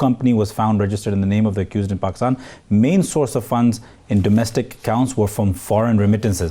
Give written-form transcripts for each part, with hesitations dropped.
company was found registered in the name of the accused in Pakistan. Main source of funds in domestic accounts were from foreign remittances.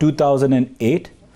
2008।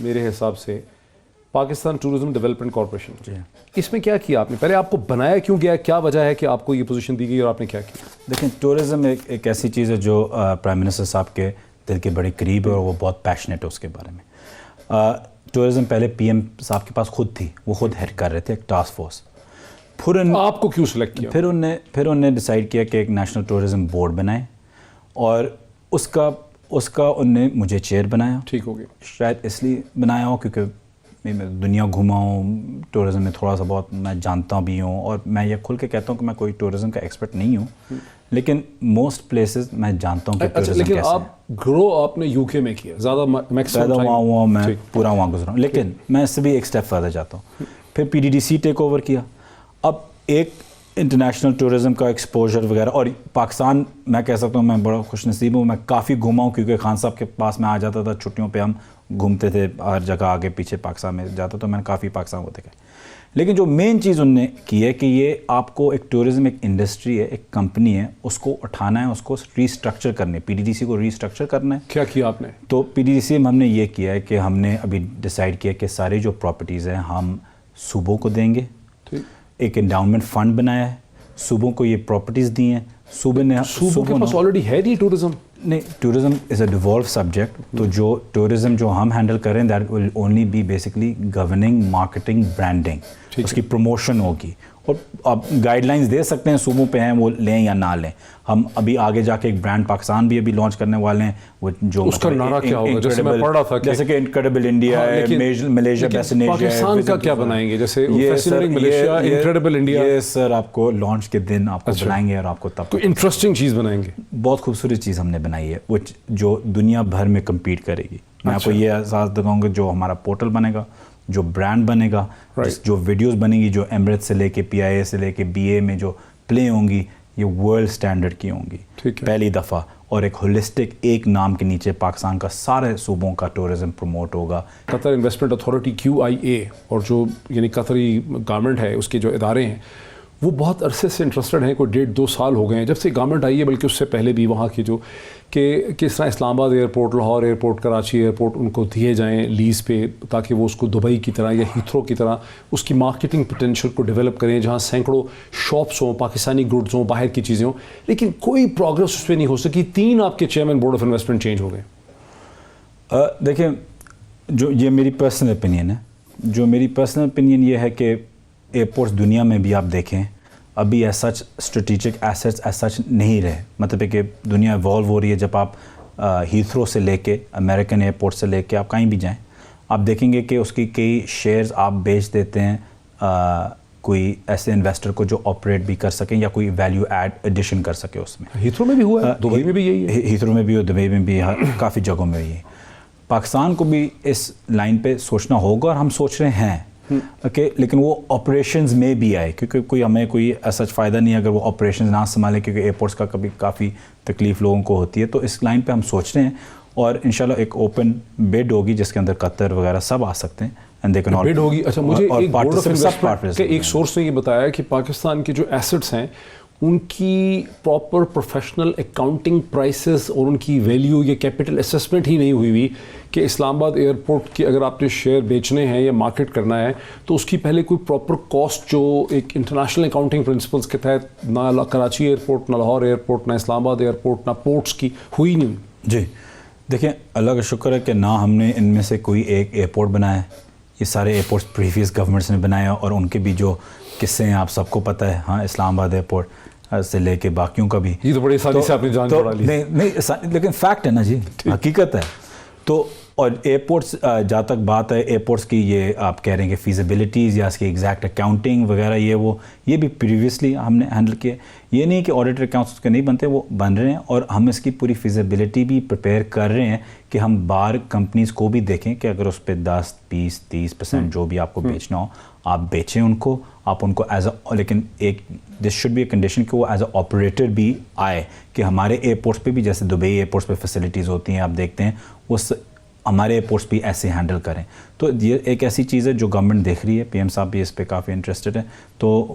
میرے حساب سے Pakistan tourism development corporation. جی اس میں کیا کیا آپ نے؟ پہلے آپ کو بنایا کیوں گیا؟ کیا وجہ ہے کہ آپ کو یہ پوزیشن دی گئی اور آپ نے کیا کیا؟ دیکھیں ٹورزم ایک ایسی چیز ہے جو پرائم منسٹر صاحب کے دل کے بڑے قریب ہے اور وہ بہت پیشنیٹ ہے اس کے بارے میں. ٹورزم پہلے پی ایم صاحب کے پاس خود تھی, وہ خود ہیڈ کر رہے تھے ایک ٹاسک فورس. پھر آپ کو کیوں سلیکٹ کیا؟ پھر انہوں نے ڈیسائیڈ کیا کہ ایک نیشنل ٹورزم بورڈ بنائیں اور اس کا انہوں نے مجھے چیئر بنایا. ٹھیک ہو گیا. شاید اس لیے بنایا ہو کیونکہ میں دنیا گھوما ہوں, ٹورزم میں تھوڑا سا بہت میں جانتا بھی ہوں, اور میں یہ کھل کے کہتا ہوں کہ میں کوئی ٹورزم کا ایکسپرٹ نہیں ہوں, لیکن موسٹ پلیسز میں جانتا ہوں کہ ٹورزم لیکن کیسے آپ گرو آپ نے یو کے میں کیا زیادہ پیدا ہوا میں پورا وہاں گزرا ہوں, لیکن میں اس سے بھی ایک اسٹیپ فردر جاتا ہوں. پھر P D D C take over کیا. اب ایک انٹرنیشنل ٹورزم کا ایکسپوجر وغیرہ, اور پاکستان میں کہہ سکتا ہوں میں بڑا خوش نصیب ہوں, میں کافی گھوما ہوں کیونکہ خان صاحب کے پاس میں آ جاتا تھا چھٹیوں پہ, ہم گھومتے تھے ہر جگہ آگے پیچھے پاکستان میں جاتا, تو میں نے کافی پاکستان کو دیکھا. لیکن جو مین چیز انہوں نے کی ہے کہ یہ آپ کو ایک ٹورزم ایک انڈسٹری ہے, ایک کمپنی ہے, اس کو اٹھانا ہے, اس کو ریسٹرکچر کرنا ہے, پی ڈی ڈی سی کو ریسٹرکچر کرنا ہے. کیا کیا آپ نے؟ تو پی ڈی ڈی سی میں ہم نے یہ کیا ہے کہ ہم نے ابھی ڈیسائیڈ کیا کہ سارے جو پراپرٹیز ہیں ہم صوبوں کو دیں گے. ایک انڈاؤنمنٹ فنڈ بنایا ہے, صوبوں کو یہ پراپرٹیز دی ہیں. صوبوں کے پاس آلریڈی ہے نہیں ٹورزم. نہیں, tourism is a devolved subject. تو جو ٹورزم جو ہم ہینڈل کریں that will only be basically governing, marketing, branding, اس کی پروموشن ہوگی. اور آپ گائیڈ لائنز دے سکتے ہیں صوبوں پہ ہیں وہ لیں یا نہ لیں. ہم ابھی آگے جا کے ایک برانڈ پاکستان بھی ابھی لانچ کرنے والے ہیں, وہ جو اس کا نعرہ کیا ہوگا؟ جیسے میں پڑھ رہا تھا جیسے کہ انکریڈبل انڈیا ہے, ملیشیا بیسٹ ایشیا. پاکستان کا کیا بنائیں گے؟ جیسے فیسینیٹنگ ملیشیا, انکریڈبل انڈیا. یہ سر آپ کو لانچ کے دن آپ کو بنائیں گے اور آپ کو تب کوئی انٹرسٹنگ چیز بنائیں گے. بہت خوبصورت چیز ہم نے بنائی ہے وہ جو دنیا بھر میں کمپیٹ کرے گی. میں آپ کو یہ احساس دکھاؤں گا, جو ہمارا پورٹل بنے گا, جو برانڈ بنے گا, جو ویڈیوز بنے گی, جو ایمریٹس سے لے کے پی آئی اے سے لے کے بی اے میں جو پلے ہوں گی, یہ ورلڈ سٹینڈرڈ کی ہوں گی پہلی دفعہ. اور ایک ہولسٹک ایک نام کے نیچے پاکستان کا سارے صوبوں کا ٹورزم پروموٹ ہوگا. قطر انویسٹمنٹ اتھارٹی QIA اور جو یعنی قطری گورنمنٹ ہے, اس کے جو ادارے ہیں وہ بہت عرصے سے انٹرسٹڈ ہیں. کوئی 1.5-2 سال ہو گئے ہیں جب سے گورنمنٹ آئی ہے, بلکہ اس سے پہلے بھی وہاں کی جو کہ کس طرح اسلام آباد airport, Lahore airport, Karachi airport in کو دیے جائیں لیز پہ, تاکہ وہ اس کو دبئی کی طرح یا ہیتھرو کی طرح اس کی مارکیٹنگ پوٹینشیل کو ڈیولپ کریں, جہاں سینکڑوں شاپس ہوں, پاکستانی گڈز ہوں, باہر کی چیزیں ہوں. لیکن کوئی پروگرس اس پہ نہیں ہو سکی. 3 آپ کے chairman board of investment change ہو گئے. دیکھیں, جو یہ میری پرسنل اوپینین ہے, یہ ہے کہ ایئرپورٹس دنیا میں بھی آپ دیکھیں ابھی as such strategic assets as such نہیں رہے. مطلب ہے کہ دنیا ایوالو ہو رہی ہے. جب آپ ہیتھرو سے لے کے امریکن ایئرپورٹ سے لے کے آپ کہیں بھی جائیں, آپ دیکھیں گے کہ اس کی کئی شیئرز آپ بیچ دیتے ہیں کوئی ایسے انویسٹر کو جو آپریٹ بھی کر سکیں یا کوئی ویلیو ایڈیشن کر سکے اس میں. ہیتھرو میں بھی ہوا ہے, دبئی میں بھی یہی ہے. ہیتھرو میں بھی ہو, دبئی میں بھی, کافی جگہوں میں بھی. پاکستان کو بھی اس لائن پہ سوچنا ہوگا اور ہم سوچ رہے ہیں کہ لیکن وہ آپریشنز میں بھی آئے, کیونکہ ہمیں کوئی ایسا فائدہ نہیں اگر وہ آپریشنز نہ سنبھالیں, کیونکہ ایئرپورٹس کا کبھی کافی تکلیف لوگوں کو ہوتی ہے. تو اس لائن پہ ہم سوچ رہے ہیں اور انشاءاللہ ایک اوپن بڈ ہوگی جس کے اندر قطر وغیرہ سب آ سکتے ہیں. بڈ ہوگی. اچھا, مجھے ایک بورڈ آف انویسٹمنٹ کے ایک سورس نے یہ بتایا کہ پاکستان کے جو ایسٹس ہیں ان کی پراپر پروفیشنل اکاؤنٹنگ پرائسز اور ان کی ویلیو یا کیپٹل اسیسمنٹ ہی نہیں ہوئی کہ اسلام آباد ایئرپورٹ کی اگر آپ نے شیئر بیچنے ہیں یا مارکیٹ کرنا ہے تو اس کی پہلے کوئی پراپر کاسٹ جو ایک انٹرنیشنل اکاؤنٹنگ پرنسپلس کے تحت نہ کراچی ایئرپورٹ, نہ لاہور ایئرپورٹ, نہ اسلام آباد ایئرپورٹ, نہ پورٹس کی ہوئی نہیں. جی دیکھیں, اللہ کا شکر ہے کہ نہ ہم نے ان میں سے کوئی ایک ایئرپورٹ بنایا ہے. یہ سارے ایئرپورٹس پریویس گورنمنٹس نے بنایا اور ان کے بھی جو قصے ہیں آپ سب کو پتہ ہے. ہاں, اسلام آباد ایئرپورٹ سے لے کے باقیوں کا بھی. یہ تو بڑی آسانی سے آپ نے جان چھوڑا لی. نہیں, لیکن فیکٹ ہے نا جی, حقیقت ہے. تو اور ایئرپورٹس جہاں تک بات ہے ایئرپورٹس کی, یہ آپ کہہ رہے ہیں کہ فیزیبلٹیز یا اس کی ایگزیکٹ اکاؤنٹنگ وغیرہ یہ بھی پریویسلی ہم نے ہینڈل کیا. یہ نہیں کہ آڈیٹر اکاؤنٹس اس کے نہیں بنتے, وہ بن رہے ہیں اور ہم اس کی پوری فیزیبلٹی بھی پریپیئر کر رہے ہیں کہ ہم باہر کمپنیز کو بھی دیکھیں کہ اگر اس پہ 10-20-30% جو بھی آپ کو بیچنا ہو آپ بیچیں ان کو, آپ ان کو ایز اے, لیکن ایک this should be a condition کہ وہ ایز اے آپریٹر بھی آئے, کہ ہمارے ایئرپورٹس پہ بھی جیسے دبئی ایئرپورٹس پہ فیسلٹیز ہوتی ہیں آپ دیکھتے ہیں, اس ہمارے ایئرپورٹس بھی ایسے ہینڈل کریں. تو یہ ایک ایسی چیز ہے جو گورنمنٹ دیکھ رہی ہے, پی ایم صاحب بھی اس پہ کافی انٹرسٹڈ ہیں, تو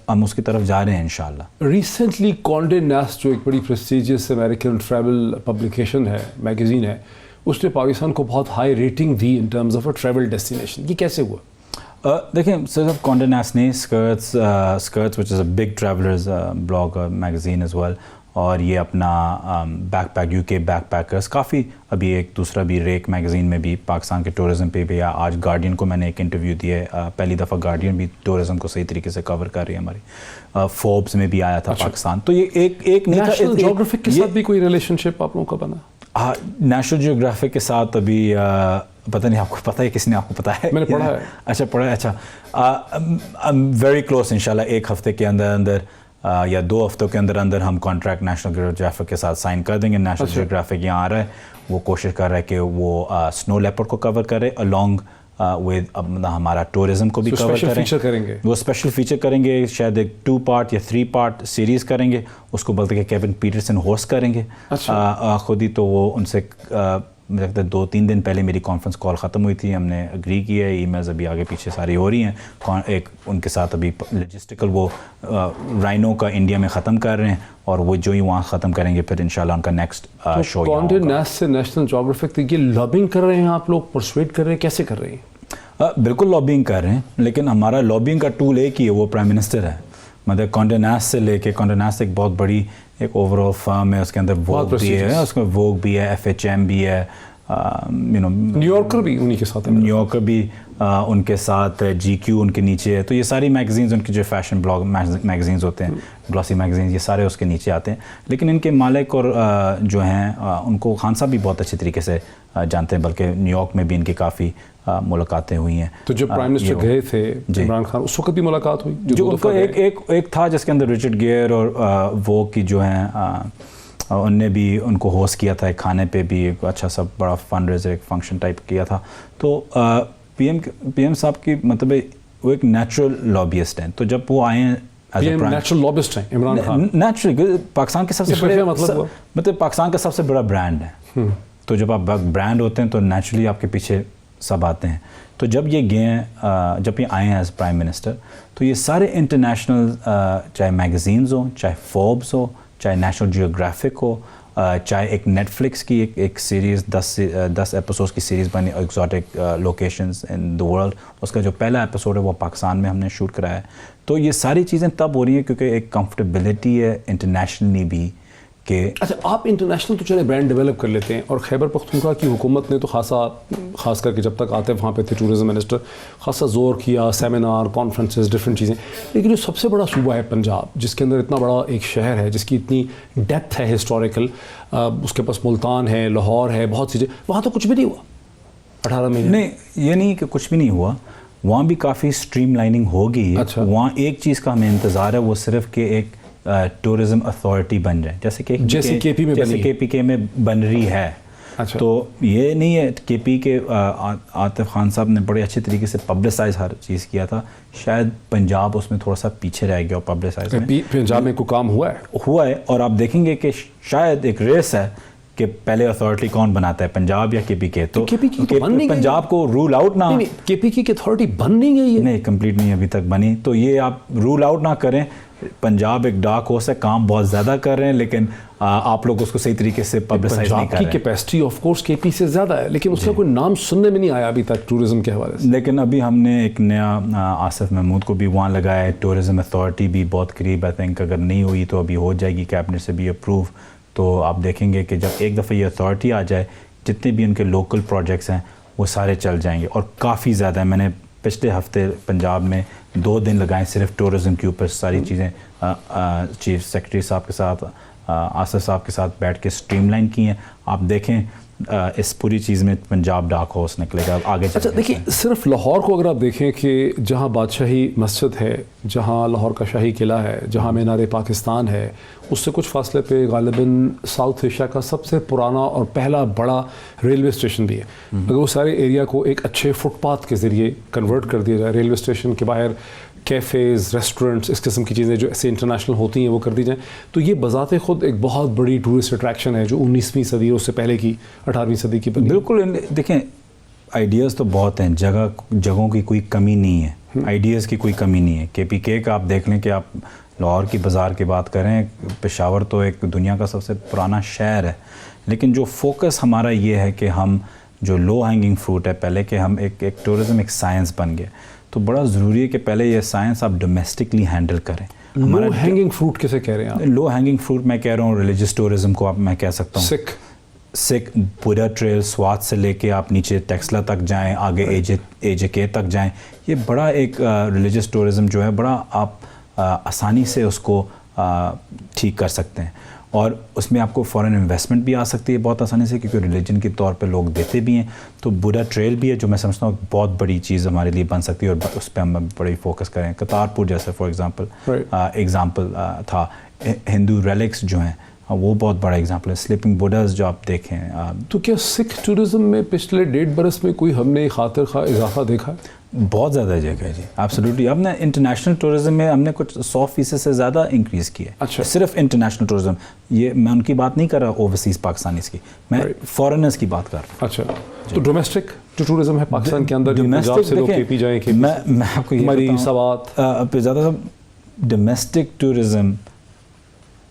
ہم اس کی طرف جا رہے ہیں انشاءاللہ. ریسنٹلی کانڈے نسٹ جو ایک بڑی پریسٹیجیس امریکن ٹریول پبلیکیشن ہے, میگزین ہے, اس نے پاکستان کو بہت ہائی ریٹنگ دی in terms of a travel destination. یہ کیسے ہوا؟ دیکھیں صرف کونڈے نسٹ نہیں, اسکرٹس which is a big travellers blog magazine as well, اور یہ اپنا backpack UK backpackers, کافی ابھی ایک دوسرا بھی ریک میگزین میں بھی پاکستان کے ٹورزم پہ بھی, آج گارڈین کو میں نے ایک انٹرویو دیا ہے, پہلی دفعہ گارڈین بھی ٹورزم کو صحیح طریقے سے کور کر رہی ہے ہماری, فوربس میں بھی آیا تھا پاکستان. تو یہ ایک نہیں تھا. نیشنل جیوگرافک کے ساتھ بھی کوئی ریلیشن شپ آپ لوگوں کا بنا؟ ہاں, نیشنل جیوگرافک کے ساتھ ابھی پتہ نہیں آپ کو پتہ ہے, کس نے آپ کو پتہ ہے؟ میں نے پڑھا ہے. اچھا پڑھا ہے. اچھا, ویری کلوز انشاءاللہ ایک ہفتے کے اندر یا 2 ہفتوں کے اندر ہم کانٹریکٹ نیشنل جیوگرافک کے ساتھ سائن کر دیں گے. نیشنل جیوگرافک یہاں آ رہا ہے, وہ کوشش کر رہا ہے کہ وہ سنو لیپرڈ کو کور کرے along with ہمارا ٹورزم کو بھی کور کریں. وہ اسپیشل فیچر کریں گے, شاید ایک 2 پارٹ یا 3 پارٹ سیریز کریں گے, اس کو بولتے کہ کیون پیٹرسن ہوسٹ کریں گے خود ہی. تو وہ ان سے مجھے لگتا ہے 2-3 دن پہلے میری کانفرنس کال ختم ہوئی تھی, ہم نے اگری کیا ہے, ای میلز ابھی آگے پیچھے ساری ہو رہی ہیں. ایک ان کے ساتھ ابھی لوجسٹیکل وہ رائنو کا انڈیا میں ختم کر رہے ہیں, اور وہ جو ہی وہاں ختم کریں گے پھر انشاءاللہ ان کا نیکسٹ شو. کونڈے نسٹ سے نیشنل جیوگرافک یہ لابنگ کر رہے ہیں آپ لوگ, پرسویٹ کر رہے ہیں, کیسے کر رہے ہیں؟ بالکل لابنگ کر رہے ہیں, لیکن ہمارا لابنگ کا ٹول ایک ہی ہے, وہ پرائم منسٹر ہے. مطلب کونڈے نسٹ سے لے کے, کونڈے نسٹ ایک بہت بڑی ایک اوور آل فرم ہے, اس کے اندر ووگ بھی ہے, اس میں ووگ بھی ہے, FHM بھی ہے, نیو یارکر بھی انہی کے ساتھ ہے, نیو یارکر بھی ان کے ساتھ, GQ ان کے نیچے ہے. تو یہ ساری میگزینز ان کے جو فیشن بلاگ میگزینز ہوتے ہیں, گلوسی میگزینز, یہ سارے اس کے نیچے آتے ہیں. لیکن ان کے مالک اور جو ہیں ان کو خان صاحب بھی بہت اچھے طریقے سے جانتے ہیں, بلکہ نیو یارک میں بھی ان کی کافی ملاقاتیں ہوئی ہیں. تو جب پرائم منسٹر گئے تھے عمران خان, اس وقت بھی ملاقات ہوئی؟ جو ان کا ایک تھا جس کے اندر رچرڈ گیئر اور وہ کی جو ہیں ان نے بھی ان کو ہوسٹ کیا تھا ایک کھانے پہ بھی, ایک اچھا سا بڑا فنڈ ریزر ایک فنکشن ٹائپ کیا تھا. تو پی ایم صاحب کی مطلب وہ ایک نیچرل لابیسٹ ہیں. تو جب وہ آئے ہیں نیچرل لابسٹ ہیں عمران خان, نیچرل پاکستان کے سب سے بڑے مطلب پاکستان کا سب سے بڑا برانڈ ہے. تو جب آپ برانڈ ہوتے ہیں تو نیچرلی آپ کے پیچھے سب آتے ہیں. تو جب یہ گئے ہیں, جب یہ آئے ہیں ایز پرائم منسٹر, تو یہ سارے انٹرنیشنل چاہے میگزینز ہوں, چاہے فوربس ہو, چاہے نیشنل جیوگرافک ہو, چاہے ایک نیٹ فلکس کی ایک سیریز 10 ایپیسوڈز کی سیریز بنی exotic locations in the world, اس کا جو پہلا ایپیسوڈ ہے وہ پاکستان میں ہم نے شوٹ کرایا ہے. تو یہ ساری چیزیں تب ہو رہی ہیں کیونکہ ایک کمفرٹیبلٹی ہے انٹرنیشنلی بھی کہ اچھا آپ انٹرنیشنل تو چلے برانڈ ڈیولپ کر لیتے ہیں, اور خیبر پختونخوا کی حکومت نے تو خاص کر کے جب تک آتے وہاں پہ تھے ٹورزم منسٹر, خاصا زور کیا, سیمینار, کانفرنسز, ڈفرینٹ چیزیں. لیکن جو سب سے بڑا صوبہ ہے پنجاب, جس کے اندر اتنا بڑا ایک شہر ہے, جس کی اتنی ڈیپتھ ہے ہسٹوریکل, اس کے پاس ملتان ہے, لاہور ہے, بہت سی چیزیں, وہاں تو کچھ بھی نہیں ہوا 18 مہینے. نہیں, یہ نہیں کہ کچھ بھی نہیں ہوا, وہاں بھی کافی اسٹریم لائننگ ہوگی. وہاں ایک چیز کا ہمیں انتظار ہے, وہ صرف کہ ایک ٹورزم اتھارٹی بن جائے, جیسے کے پی کے میں بن رہی ہے. تو یہ نہیں ہے, کے پی کے عاطف خان صاحب نے بڑے اچھے طریقے سے پبلسائز ہر چیز کیا تھا. شاید پنجاب اس میں تھوڑا سا پیچھے رہ گیا پبلسائز میں. پنجاب میں کوئی کام ہوا ہے, اور آپ دیکھیں گے کہ شاید ایک ریس ہے کہ پہلے اتھارٹی کون بناتا ہے, پنجاب یا کے پی کے. تو پنجاب کو رول آؤٹ نہ, کے پی کی اتھارٹی بن نہیں گئی ہے, نہیں کمپلیٹ نہیں ابھی تک بنی. تو یہ آپ رول آؤٹ نہ کریں. پنجاب ایک ڈارک ہارس ہے, کام بہت زیادہ کر رہے ہیں, لیکن آپ لوگ اس کو صحیح طریقے سے پبلسائز نہیں کر رہے ہیں. پنجاب کی کیپیسٹی آف کورس کے پی سے زیادہ ہے, لیکن اس کا کوئی نام سننے میں نہیں آیا ابھی تک ٹورزم کے حوالے سے. لیکن ابھی ہم نے ایک نیا آصف محمود کو بھی وہاں لگایا ہے. ٹورزم اتھارٹی بھی بہت قریب, آئی تھنک اگر نہیں ہوئی تو ابھی ہو جائے گی, کیبنٹ سے بھی اپروو. تو آپ دیکھیں گے کہ جب ایک دفعہ یہ اتھارٹی آ جائے, جتنے بھی ان کے لوکل پروجیکٹس ہیں وہ سارے چل جائیں گے, اور کافی زیادہ ہے. میں نے پچھلے ہفتے پنجاب میں 2 دن لگائیں صرف ٹورزم کے اوپر, ساری چیزیں چیف سیکرٹری صاحب کے ساتھ, آصف صاحب کے ساتھ بیٹھ کے اسٹریم لائن کی ہیں. آپ دیکھیں اس پوری چیز میں پنجاب ڈارک ہارس نکلے گا آگے. اچھا دیکھیں, صرف لاہور کو اگر آپ دیکھیں کہ جہاں بادشاہی مسجد ہے, جہاں لاہور کا شاہی قلعہ ہے, جہاں مینار پاکستان ہے, اس سے کچھ فاصلے پہ غالباً ساؤتھ ایشیا کا سب سے پرانا اور پہلا بڑا ریلوے اسٹیشن بھی ہے. اگر وہ سارے ایریا کو ایک اچھے فٹ پاتھ کے ذریعے کنورٹ کر دیا جائے, ریلوے اسٹیشن کے باہر کیفیز, ریسٹورنٹس, اس قسم کی چیزیں جو ایسے انٹرنیشنل ہوتی ہیں وہ کر دی جائیں, تو یہ بذات خود ایک بہت بڑی ٹورسٹ اٹریکشن ہے جو 19ویں صدی اور اس سے پہلے کی 18ویں صدی کی بنی. بالکل. دیکھیں آئیڈیاز تو بہت ہیں, جگہوں کی کوئی کمی نہیں ہے, آئیڈیاز کی کوئی کمی نہیں ہے. کے پی کے کا آپ دیکھ لیں کہ آپ لاہور کی بازار کی بات کریں, پشاور تو ایک دنیا کا سب سے پرانا شہر ہے, لیکن جو فوکس ہمارا یہ ہے کہ ہم جو لو ہینگنگ فروٹ ہے پہلے کہ ہم ایک ٹورزم ایک سائنس بن گیا, تو بڑا ضروری ہے کہ پہلے یہ سائنس آپ ڈومیسٹکلی ہینڈل کریں. لو ہینگنگ فروٹ کیسے کہہ رہے ہیں آپ؟ لو ہینگنگ فروٹ میں کہہ رہا ہوں ریلیجس ٹورزم کو, آپ میں کہہ سکتا ہوں سکھ بوڈھا ٹریل سوات سے لے کے آپ نیچے ٹیکسلا تک جائیں, آگے اے جے کے تک جائیں, یہ بڑا ایک ریلیجس ٹورزم جو ہے بڑا آپ آسانی سے اس کو ٹھیک کر سکتے ہیں, اور اس میں آپ کو فورن انویسٹمنٹ بھی آ سکتی ہے بہت آسانی سے, کیونکہ ریلیجن کے طور پہ لوگ دیتے بھی ہیں. تو بوڈھا ٹریل بھی ہے جو میں سمجھتا ہوں بہت بڑی چیز ہمارے لیے بن سکتی ہے, اور اس پہ ہم بڑی فوکس کریں. کرتارپور جیسے فار ایگزامپل تھا. ہندو ریلکس جو ہیں وہ بہت بڑا ایگزامپل ہے. سلیپنگ بوڈھاز جو آپ دیکھیں. تو کیا سکھ ٹورزم میں پچھلے 1.5 برس میں کوئی ہم نے خاطر خواہ اضافہ دیکھا ہے؟ بہت زیادہ جگہ ہے جی, ایبسلیوٹلی. اب نے انٹرنیشنل ٹورزم میں ہم نے کچھ 100% سے زیادہ انکریز کیا ہے. اچھا, صرف انٹرنیشنل ٹورزم, یہ میں ان کی بات نہیں کر رہا اوورسیز پاکستانیز کی, میں فارنرز کی بات کر رہا ہوں. اچھا, تو ڈومیسٹک جو ٹورزم ہے پاکستان کے اندر, پنجاب سے لوگ کے پی جائیں, میں آپ کو ہماری سوات پہ زیادہ domestic tourism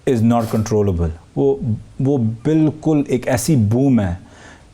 is not controllable. وہ بالکل ایک ایسی بوم ہے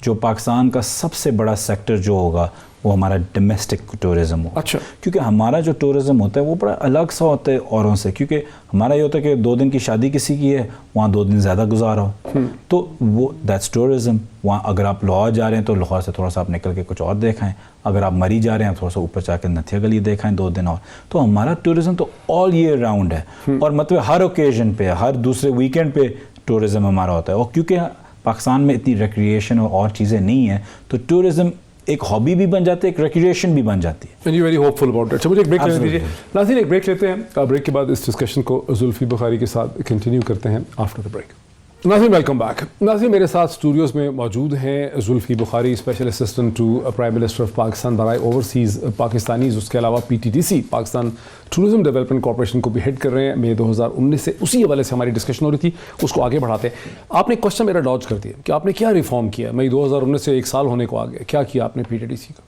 جو پاکستان کا سب سے بڑا سیکٹر جو ہوگا وہ ہمارا ڈومیسٹک ٹورزم ہوگا. اچھا, کیونکہ ہمارا جو ٹورزم ہوتا ہے وہ بڑا الگ سا ہوتا ہے اوروں سے, کیونکہ ہمارا یہ ہوتا ہے کہ 2 دن کی شادی کسی کی ہے, وہاں 2 دن زیادہ گزارا ہو, تو وہ دیٹس ٹورزم. وہاں اگر آپ لاہور جا رہے ہیں تو لاہور سے تھوڑا سا آپ نکل کے کچھ اور دیکھائیں, اگر آپ مری جا رہے ہیں تھوڑا سا اوپر جا کے نتھیا گلی دیکھائیں 2 دن اور. تو ہمارا ٹورزم تو آل ایئر راؤنڈ ہے, اور مطلب ہر اوکیزن پہ, ہر دوسرے ویکینڈ پہ ٹورزم ہمارا ہوتا ہے. اور کیونکہ پاکستان میں اتنی ریکریشن اور چیزیں نہیں ہیں, تو ٹورزم ایک ہابی بھی بن جاتی ہے, ایک ریکریشن بھی بن جاتی ہے. Very hopeful about. اچھا, مجھے ایک بریک لینے دیجیے. ناظرین, ایک بریک لیتے ہیں, بریک کے بعد اس ڈسکشن کو زلفی بخاری کے ساتھ کنٹینیو کرتے ہیں آفٹر دا بریک. ناظرین, ویلکم بیک. ناظرین, میرے ساتھ اسٹوڈیوز میں موجود ہیں Zulfi Bukhari, special assistant to prime minister of Pakistan برائے اوورسیز پاکستانیز. اس کے علاوہ PTDC Pakistan tourism development corporation کو بھی ہیڈ کر رہے ہیں. مئی 2019 سے اسی حوالے سے ہماری ڈسکشن ہو رہی تھی, اس کو آگے بڑھاتے ہیں. آپ نے ایک کوشچن میرا ڈاج کر دیا کہ آپ نے کیا ریفارم کیا مئی 2019 سے 1 سال ہونے کو آگے, کیا کیا آپ نے PTDC کا؟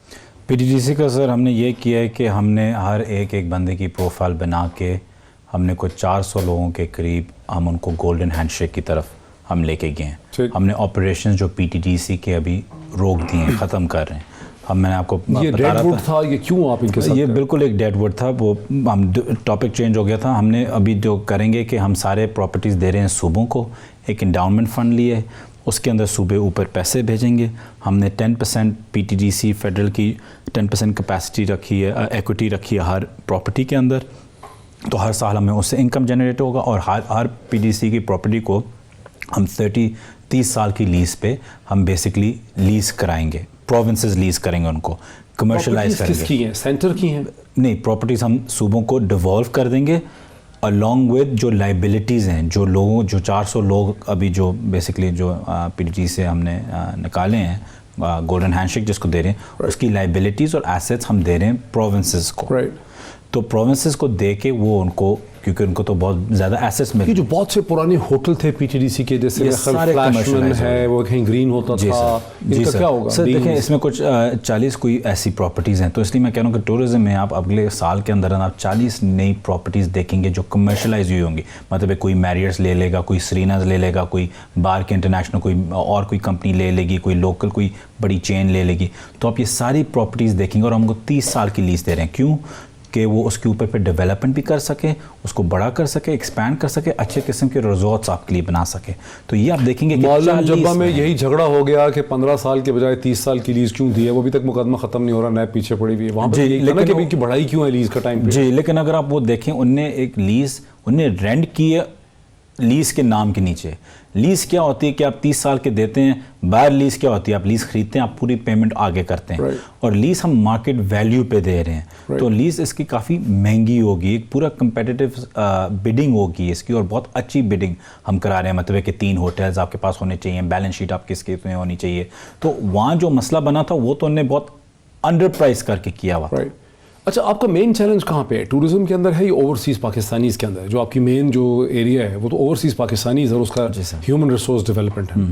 PTDC کا سر ہم نے یہ کیا ہے کہ ہم نے ہر ایک بندے کی پروفائل بنا کے ہم نے کچھ 400 لوگوں کے قریب ہم ان کو گولڈن ہینڈ شیک کی طرف ہم لے کے گئے ہیں. ہم نے آپریشنز جو PTDC کے ابھی روک دیے ہیں, ختم کر رہے ہیں. میں نے آپ کو یہ ڈیڈ ووڈ تھا, یہ کیوں آپ ان کے ساتھ؟ یہ بالکل ایک ڈیڈ ووڈ تھا, وہ ہم ٹاپک چینج ہو گیا تھا. ہم نے ابھی جو کریں گے کہ ہم سارے پراپرٹیز دے رہے ہیں صوبوں کو, ایک انڈاؤمنٹ فنڈ لیے, اس کے اندر صوبے اوپر پیسے بھیجیں گے. ہم نے 10% PTDC فیڈرل کی 10% کیپیسٹی رکھی ہے, ایکوٹی رکھی ہے ہر پراپرٹی کے اندر, تو ہر سال ہمیں اس سے انکم جنریٹ ہوگا. اور ہر PTDC کی پراپرٹی کو ہم 30 سال کی لیز پہ ہم بیسکلی لیز کرائیں گے. پروونسز لیز کریں گے, ان کو کمرشلائز کریں گے. کس کی ہیں, سینٹر کی ہیں؟ نہیں, پراپرٹیز ہم صوبوں کو ڈیوالو کر دیں گے along with جو لائبلٹیز ہیں, جو 400 لوگ ابھی جو بیسکلی جو PTDC سے ہم نے نکالے ہیں گولڈن ہینڈ شیک جس کو دے رہے ہیں, اس کی لائبلٹیز اور ایسیٹس ہم دے رہے ہیں پروونسز کو. تو پروونسز کو دے کے وہ ان کو, کیونکہ ان کو تو بہت زیادہ ایسیٹس ملے. یہ جو بہت سے پرانے ہوٹل تھے PTDC کے, جیسے فلیشمن ہے, وہ کہیں گرین ہوتا تھا, ان کا کیا ہوگا؟ سر دیکھیں, اس میں کچھ 40 کوئی ایسی پراپرٹیز ہیں, تو اس لیے میں کہہ رہا ہوں کہ ٹورزم میں آپ اگلے سال کے اندر آپ 40 نئی پراپرٹیز دیکھیں گے جو کمرشلائز ہوئی ہوں گی. مطلب کوئی میریٹس لے لے گا, کوئی سریناز لے لے گا, کوئی بار کے انٹرنیشنل کوئی اور کوئی کمپنی لے لے گی, کوئی لوکل کوئی بڑی چین لے لے گی. تو آپ یہ ساری پراپرٹیز دیکھیں گے, اور ہم کو 30 سال کی لیز دے رہے ہیں. کیوں کہ وہ اس کے اوپر پہ ڈیولپمنٹ بھی کر سکے, اس کو بڑا کر سکے, ایکسپینڈ کر سکے, اچھے قسم کے ریزورٹس آپ کے لیے بنا سکے. تو یہ آپ دیکھیں گے کہ معلوم جبہ میں یہی جھگڑا ہو گیا کہ 15 سال کے بجائے 30 سال کی لیز کیوں دی ہے, وہ ابھی تک مقدمہ ختم نہیں ہو رہا, نیب پیچھے پڑی ہوئی ہے. وہاں پہ لیکن کی بڑھائی کیوں ہے لیز کا ٹائم پہ؟ جی, لیکن اگر آپ وہ دیکھیں, ان نے ایک لیز رینٹ کی ہے لیز کے نام کے نیچے. لیز کیا ہوتی ہے کہ آپ 30 سال کے دیتے ہیں. باہر لیز کیا ہوتی ہے, آپ لیز خریدتے ہیں, آپ پوری پیمنٹ آگے کرتے ہیں, اور لیز ہم مارکیٹ ویلیو پہ دے رہے ہیں. تو لیز اس کی کافی مہنگی ہوگی, ایک پورا کمپیٹیٹیو بڈنگ ہوگی اس کی, اور بہت اچھی بڈنگ ہم کرا رہے ہیں. مطلب ہے کہ 3 ہوٹلز آپ کے پاس ہونے چاہیے, بیلنس شیٹ آپ کس میں ہونی چاہیے. تو وہاں جو مسئلہ بنا تھا وہ تو انہوں نے بہت انڈر پرائز کر کے کیا ہوا. اچھا, آپ کا مین چیلنج کہاں پہ ہے؟ ٹورزم کے اندر ہے یا اوورسیز پاکستانیز کے اندر؟ جو آپ کی مین جو ایریا ہے وہ تو اوورسیز پاکستانیز اور اس کا ہیومن ریسورس ڈیولپمنٹ ہے.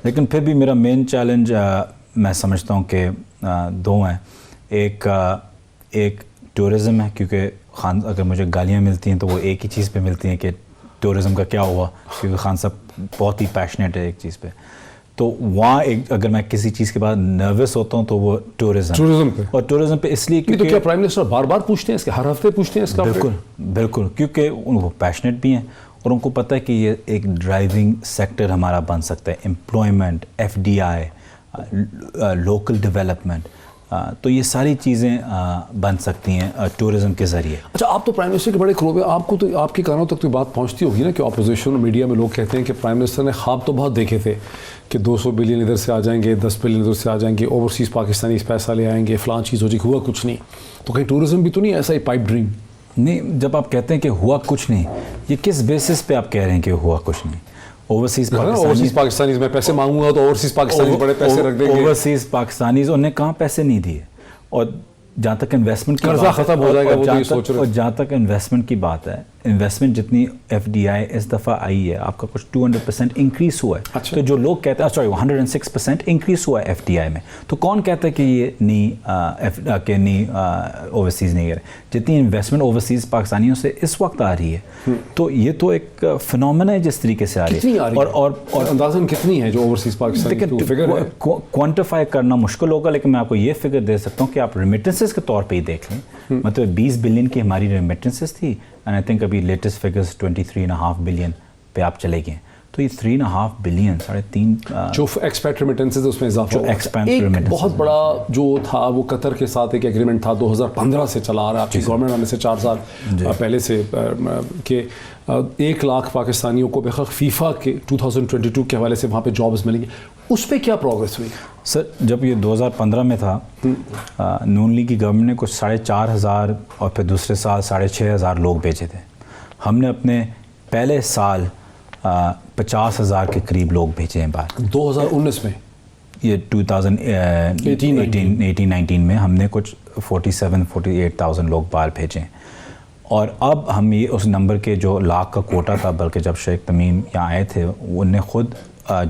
لیکن پھر بھی میرا مین چیلنج میں سمجھتا ہوں کہ 2 ہیں. ایک ٹورزم ہے, کیونکہ خان اگر مجھے گالیاں ملتی ہیں تو وہ ایک ہی چیز پہ ملتی ہیں کہ ٹورزم کا کیا ہوا, کیونکہ خان صاحب بہت ہی پیشنیٹ ہے ایک چیز پہ. تو وہاں اگر میں کسی چیز کے بعد نروس ہوتا ہوں تو وہ ٹورزم پہ, اور ٹورزم پہ اس لیے تو کیا پرائم منسٹر بار بار پوچھتے ہیں اس کے, ہر ہفتے پوچھتے ہیں اس کا؟ بالکل, کیونکہ وہ پیشنیٹ بھی ہیں اور ان کو پتہ ہے کہ یہ ایک ڈرائیونگ سیکٹر ہمارا بن سکتا ہے, امپلائمنٹ, FDI, لوکل ڈیولپمنٹ, تو یہ ساری چیزیں بن سکتی ہیں ٹورزم کے ذریعے. اچھا, آپ تو پرائم منسٹر کے بڑے قریب ہیں, آپ کو تو آپ کے کانوں تک تو بات پہنچتی ہوگی نا کہ اپوزیشن اور میڈیا میں لوگ کہتے ہیں کہ پرائم منسٹر نے خواب تو بہت دیکھے تھے کہ 200 بلین ادھر سے آ جائیں گے, 10 بلین ادھر سے آ جائیں گے, اوورسیز پاکستانی پیسہ لے آئیں گے, فلاں چیز ہو جائے, ہوا کچھ نہیں. تو کہیں ٹورزم بھی تو نہیں ایسا ہی پائپ ڈریم؟ نہیں, جب آپ کہتے ہیں کہ ہوا کچھ نہیں, یہ کس بیسس پہ آپ کہہ رہے ہیں کہ ہوا کچھ نہیں؟ اوورسیز پاکستانیز میں پیسے مانگوں گا تو اوورسیز پاکستانی بڑے پیسے رکھ دیں گے. اوورسیز پاکستانیز انہیں کہاں پیسے نہیں دیے, اور جہاں تک انویسٹمنٹ کی قرضہ ختم ہو جائے گا وہ تو یہ سوچ رہے ہیں. اور جہاں تک انویسٹمنٹ کی بات ہے, انویسٹمنٹ جتنی FDI اس دفعہ آئی ہے, آپ کا کچھ 200% انکریز ہوا ہے. تو جو لوگ کہتے ہیں 106% انکریز ہوا ہے FDI میں, تو کون کہتا ہے کہ یہ نہیں اوورسیز نہیں ہے؟ جتنی انویسٹمنٹ اوورسیز پاکستانیوں سے اس وقت آ رہی ہے, تو یہ تو ایک فنومنا ہے جس طریقے سے آ رہی ہے. اور اندازاً کتنی ہے جو اوورسیز پاکستانی فگر ہے؟ کوانٹیفائی کرنا مشکل ہوگا, لیکن میں آپ کو یہ فگر دے سکتا ہوں کہ آپ ریمیٹنسز کے طور پہ ہی دیکھ لیں. مطلب 20 بلین کی ہماری ریمیٹنسز تھی, اینڈ آئی تھنک ابھی لیٹسٹ فگرز 23.5 بلین پہ آپ چلے گئے. تو یہ 3.5 بلین, 3.5 جو ایکسپیکٹ ریمیٹنسز اس میں اضافہ ہوا. ایک بہت بڑا جو تھا وہ قطر کے ساتھ ایک ایگریمنٹ تھا 2015 سے چلا آ رہا ہے, آپ کی گورنمنٹ آنے سے 4 سال پہلے سے, کہ 1 لاکھ پاکستانیوں کو بخلاف فیفا کے 2022 کے حوالے سے وہاں پہ جابز ملیں گے. اس پہ کیا پروگریس ہوئی؟ سر, جب یہ 2015 میں تھا, نون لیگ کی گورنمنٹ نے کچھ 4,500 اور پھر دوسرے سال 6,500 لوگ بھیجے تھے. ہم نے اپنے پہلے سال 50,000 کے قریب لوگ بھیجے ہیں باہر. 2019 میں, یہ 2018-19 میں ہم نے کچھ 47-48,000 لوگ باہر بھیجے ہیں. اور اب ہم یہ اس نمبر کے جو لاکھ کا کوٹا تھا, بلکہ جب شیخ تمیم یہاں آئے تھے انہوں نے خود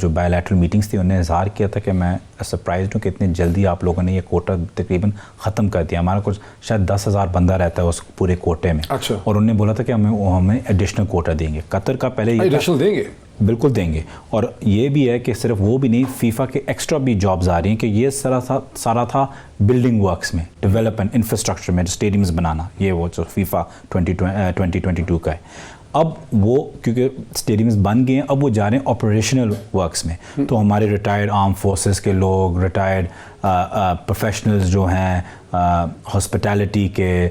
جو بائی لیٹرل میٹنگز تھی انہوں نے اظہار کیا تھا کہ میں سرپرائزڈ ہوں کہ اتنی جلدی آپ لوگوں نے یہ کوٹا تقریباً ختم کر دیا. ہمارا کچھ شاید 10,000 بندہ رہتا ہے اس پورے کوٹے میں. اچھا. اور انہوں نے بولا تھا کہ ہمیں ایڈیشنل کوٹا دیں گے. قطر کا پہلے یہ ایڈیشنل دیں گے, بالکل دیں گے. اور یہ بھی ہے کہ صرف وہ بھی نہیں, فیفا کے ایکسٹرا بھی جابز آ رہی ہیں, کہ یہ سارا تھا بلڈنگ ورکس میں, ڈیولپمنٹ انفراسٹرکچر میں, اسٹیڈیمز بنانا, یہ وہ جو فیفا 2022 کا ہے. اب وہ کیونکہ اسٹیڈیمز بن گئے ہیں, اب وہ جا رہے ہیں آپریشنل ورکس میں. تو ہمارے ریٹائرڈ آرم فورسز کے لوگ, ریٹائرڈ پروفیشنلز جو ہیں, ہاسپٹیلٹی کے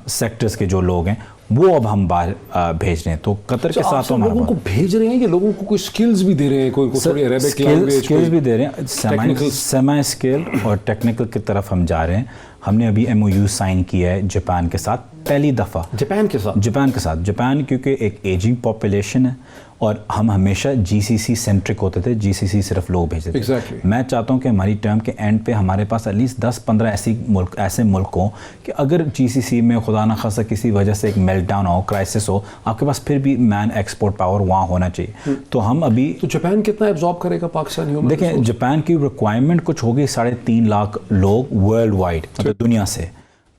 سیکٹرز کے جو لوگ ہیں, وہ اب ہم باہر بھیج رہے ہیں. تو قطر کے ساتھ ہم لوگوں کو بھیج رہے ہیں کہ لوگوں کو کوئی سکلز بھی دے رہے ہیں, کوئی تھوڑی عربک لینگویج سکلز بھی دے رہے ہیں, سیمی اسکل اور ٹیکنیکل کی طرف ہم جا رہے ہیں. ہم نے ابھی MOU سائن کیا ہے جاپان کے ساتھ, پہلی دفعہ. جاپان کے ساتھ جاپان کیونکہ ایک ایجنگ پاپولیشن ہے, اور ہم ہمیشہ GCC سینٹرک ہوتے تھے, GCC صرف لوگ بھیجتے تھے. میں چاہتا ہوں کہ ہماری ٹرم کے اینڈ پہ ہمارے پاس ایٹ لیسٹ 10-15 ایسے ملک ہوں کہ اگر GCC میں خدا نہ خاصہ کسی وجہ سے ایک میلٹ ڈاؤن ہو, کرائسس ہو, آپ کے پاس پھر بھی مین ایکسپورٹ پاور وہاں ہونا چاہیے. تو ہم ابھی تو جاپان کتنا ایبزارب کرے گا پاکستانیوں میں؟ دیکھیں, جاپان کی ریکوائرمنٹ کچھ ہوگی 3.5 لاکھ لوگ ورلڈ وائڈ, مطلب دنیا سے.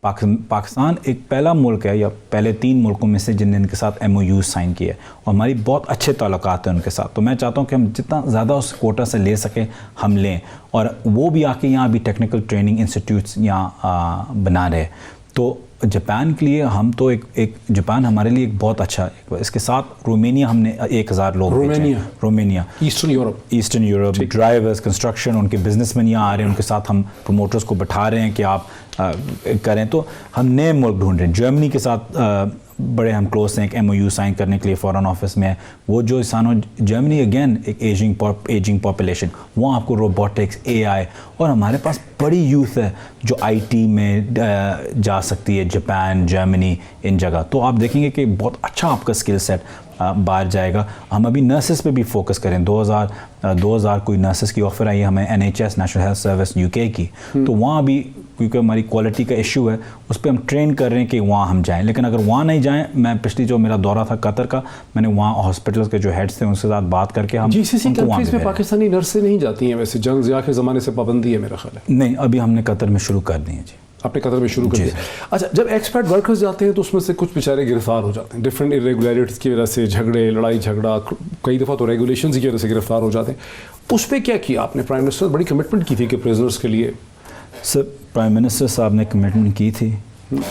پاکستان ایک پہلا ملک ہے یا پہلے 3 ملکوں میں سے جن نے ان کے ساتھ MOU سائن کیا ہے, اور ہماری بہت اچھے تعلقات ہیں ان کے ساتھ. تو میں چاہتا ہوں کہ ہم جتنا زیادہ اس کوٹا سے لے سکیں ہم لیں, اور وہ بھی آ کے یہاں بھی ٹیکنیکل ٹریننگ انسٹیٹیوٹس یہاں بنا رہے. تو جاپان کے لیے ہم تو ایک جاپان ہمارے لیے ایک بہت اچھا ہے. اس کے ساتھ رومینیا ہم نے 1,000 لوگ Romania eastern Europe drivers, construction, ان کے بزنس مین یہاں آ رہے ہیں, ان کے ساتھ ہم پروموٹرز کو بٹھا رہے ہیں کہ آپ کریں. تو ہم نئے ملک ڈھونڈ رہے ہیں. جرمنی کے ساتھ بڑے ہم کلوز ہیں ایک MOU سائن کرنے کے لیے فورن آفس میں. وہ جو جرمنی اگین ایک ایجنگ پاپولیشن, وہاں آپ کو روبوٹکس, AI, اور ہمارے پاس بڑی یوتھ ہے جو IT میں جا سکتی ہے, جاپان, جرمنی, ان جگہ. تو آپ دیکھیں گے کہ بہت اچھا آپ کا اسکل سیٹ باہر جائے گا. ہم ابھی نرسز پہ بھی فوکس کریں. 2000 کوئی نرسز کی آفر آئی ہے ہمیں, NHS national health service UK کی. تو وہاں بھی کیونکہ ہماری کوالٹی کا ایشو ہے, اس پہ ہم ٹرین کر رہے ہیں کہ وہاں ہم جائیں. لیکن اگر وہاں نہیں جائیں, میں پچھلی جو میرا دورہ تھا قطر کا, میں نے وہاں ہاسپٹلس کے جو ہیڈس تھے ان کے ساتھ بات کر کے ہم GCC کنٹریز میں پاکستانی نرسیں نہیں جاتی ہیں ویسے, جنگ ضیاء کے زمانے سے پابندی ہے میرا خیال ہے. نہیں, ابھی ہم نے قطر میں شروع کر دی ہے جی. آپ نے قطر میں شروع کر دیا. اچھا, جب ایکسپیٹ ورکرز جاتے ہیں تو اس میں سے کچھ بیچارے گرفتار ہو جاتے ہیں ڈفرینٹ irregularities کی وجہ سے, جھگڑے, لڑائی جھگڑا, کئی دفعہ تو ریگولیشنز کی وجہ سے گرفتار ہو جاتے ہیں. اس پہ کیا کیا آپ نے؟ پرائم منسٹر بڑی کمٹمنٹ کی تھی کہ پریزنرز کے لیے. سر پرائم منسٹر صاحب نے کمٹمنٹ کی تھی,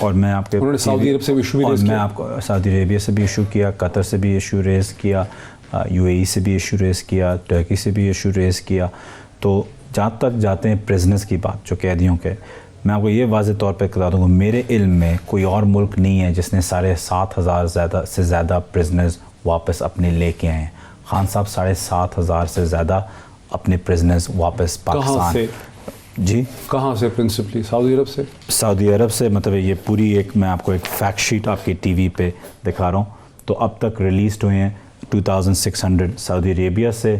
اور میں آپ کے انہوں نے سعودی عرب سے بھی ایشو ریز کیا. میں آپ کو سعودی عربیہ سے بھی ایشو کیا, قطر سے بھی ایشو ریز کیا, UAE سے بھی ایشو ریز کیا, ٹرکی سے بھی ایشو ریز کیا. تو جہاں تک جاتے ہیں پریزنرز کی بات, جو قیدیوں کے, میں آپ کو یہ واضح طور پہ بتا دوں گا, میرے علم میں کوئی اور ملک نہیں ہے جس نے 7,500 سے زیادہ پریزنرز واپس اپنے لے کے آئے ہیں. خان صاحب 7,500 سے زیادہ اپنے پریزنرز واپس پاکستان. سے جی کہاں سے؟ پرنسپلی سعودی عرب سے. سعودی عرب سے, مطلب یہ پوری ایک, میں آپ کو ایک فیکٹ شیٹ آپ کی ٹی وی پہ دکھا رہا ہوں. تو اب تک ریلیزڈ ہوئے ہیں 2,600 سعودی عربیہ سے,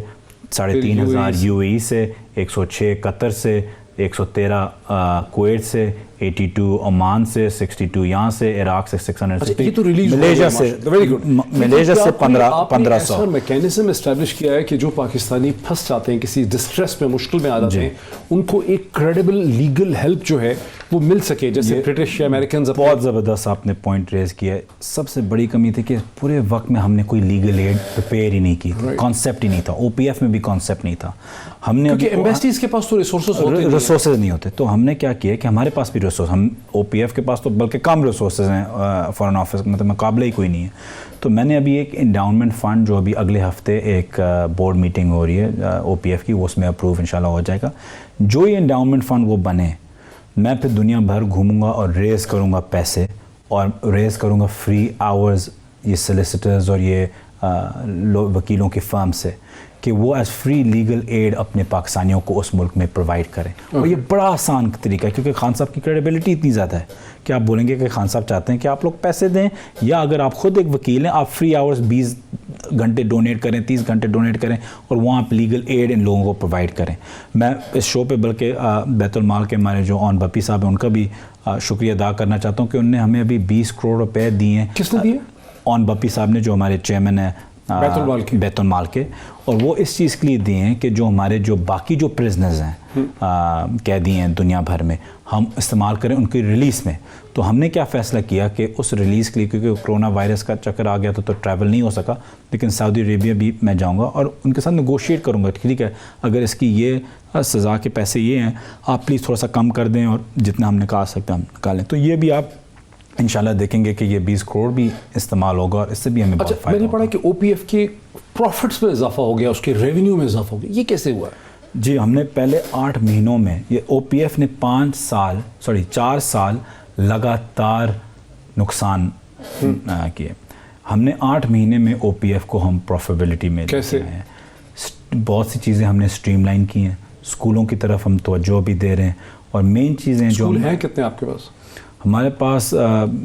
3,500 UAE سے, 106 قطر سے, 113 کویت سے, 82 عمان سے, 62 یہاں سے, عراق سے 600 سے, یہ تو ریلیز ملیشیا سے, ملیشیا سے 1,500. میکینزم اسٹیبلش کیا ہے کہ جو پاکستانی پھنس جاتے ہیں, کسی ڈسٹریس میں, مشکل میں آ جاتے ہیں, ان کو ایک کریڈیبل لیگل ہیلپ جو ہے وہ مل سکے, جیسے برٹش یا امریکنز. بہت زبردست آپ نے پوائنٹ ریز کیا ہے. سب سے بڑی کمی تھی کہ پورے وقت میں ہم نے کوئی لیگل ایڈ پریپیئر ہی نہیں کی, کانسیپٹ ہی نہیں تھا. OPF میں بھی کانسیپٹ نہیں تھا. ہم نے کیونکہ ایمبیسیز کے پاس تو ریسورسز نہیں ہوتے, تو ہم نے کیا کیا کہ ہمارے پاس بھی ریسورس, ہم OPF کے پاس تو بلکہ کم ریسورسز ہیں فارن آفس, مطلب مقابلہ ہی کوئی نہیں ہے. تو میں نے ابھی ایک انڈاؤنمنٹ فنڈ, جو ابھی اگلے ہفتے ایک بورڈ میٹنگ ہو رہی ہے OPF کی, وہ اس میں اپروو انشاءاللہ ہو جائے گا. جو یہ انڈاؤنمنٹ فنڈ وہ بنے, میں پھر دنیا بھر گھوموں گا اور ریز کروں گا پیسے, اور ریز کروں گا فری آورز یہ سلیسٹرز اور یہ وکیلوں کی فرم سے, کہ وہ ایز فری لیگل ایڈ اپنے پاکستانیوں کو اس ملک میں پرووائڈ کریں. اور یہ بڑا آسان طریقہ ہے, کیونکہ خان صاحب کی کریڈیبلٹی اتنی زیادہ ہے کہ آپ بولیں گے کہ خان صاحب چاہتے ہیں کہ آپ لوگ پیسے دیں, یا اگر آپ خود ایک وکیل ہیں, آپ فری آورز 20 گھنٹے ڈونیٹ کریں, 30 گھنٹے ڈونیٹ کریں, اور وہاں آپ لیگل ایڈ ان لوگوں کو پرووائڈ کریں. میں اس شو پہ بلکہ بیت المال کے ہمارے جو اون بپی صاحب ہیں, ان کا بھی شکریہ ادا کرنا چاہتا ہوں کہ انہوں نے ہمیں ابھی 20 کروڑ روپے دیے ہیں. کس نے دیے؟ اون بپی صاحب نے, جو ہمارے چیئرمین ہیں بیت المال کے. اور وہ اس چیز کے لیے دیے ہیں کہ جو ہمارے جو باقی جو پرزنرز ہیں قیدی ہیں دنیا بھر میں, ہم استعمال کریں ان کی ریلیز میں. تو ہم نے کیا فیصلہ کیا کہ اس ریلیز کے لیے, کیونکہ کرونا وائرس کا چکر آ گیا تو ٹریول نہیں ہو سکا, لیکن سعودی عربیہ بھی میں جاؤں گا اور ان کے ساتھ نیگوشیٹ کروں گا. ٹھیک ہے, اگر اس کی یہ سزا کے پیسے یہ ہیں, آپ پلیز تھوڑا سا کم کر دیں, اور جتنا ہم نکال سکتے ہیں ہم نکالیں. تو یہ بھی آپ انشاءاللہ دیکھیں گے کہ یہ 20 کروڑ بھی استعمال ہوگا, اور اس سے بھی ہمیں بہت فائدہ. میں نے پڑھا کہ OPF کے پروفٹس میں اضافہ ہو گیا, اس کے ریونیو میں اضافہ ہو گیا, یہ کیسے ہوا ہے؟ جی, ہم نے پہلے 8 مہینوں میں, یہ OPF نے 4 سال لگاتار نقصان کیے. ہم نے 8 مہینے میں OPF کو ہم پروفیبلٹی میں کیسے ہیں. بہت سی چیزیں ہم نے اسٹریم لائن کی ہیں, اسکولوں کی طرف ہم توجہ بھی دے رہے ہیں, اور مین چیزیں جو ہیں کتنے آپ کے پاس؟ ہمارے پاس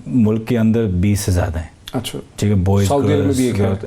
ملک کے اندر 20 سے زیادہ ہیں. اچھا, ٹھیک ہے, بوائز گرلز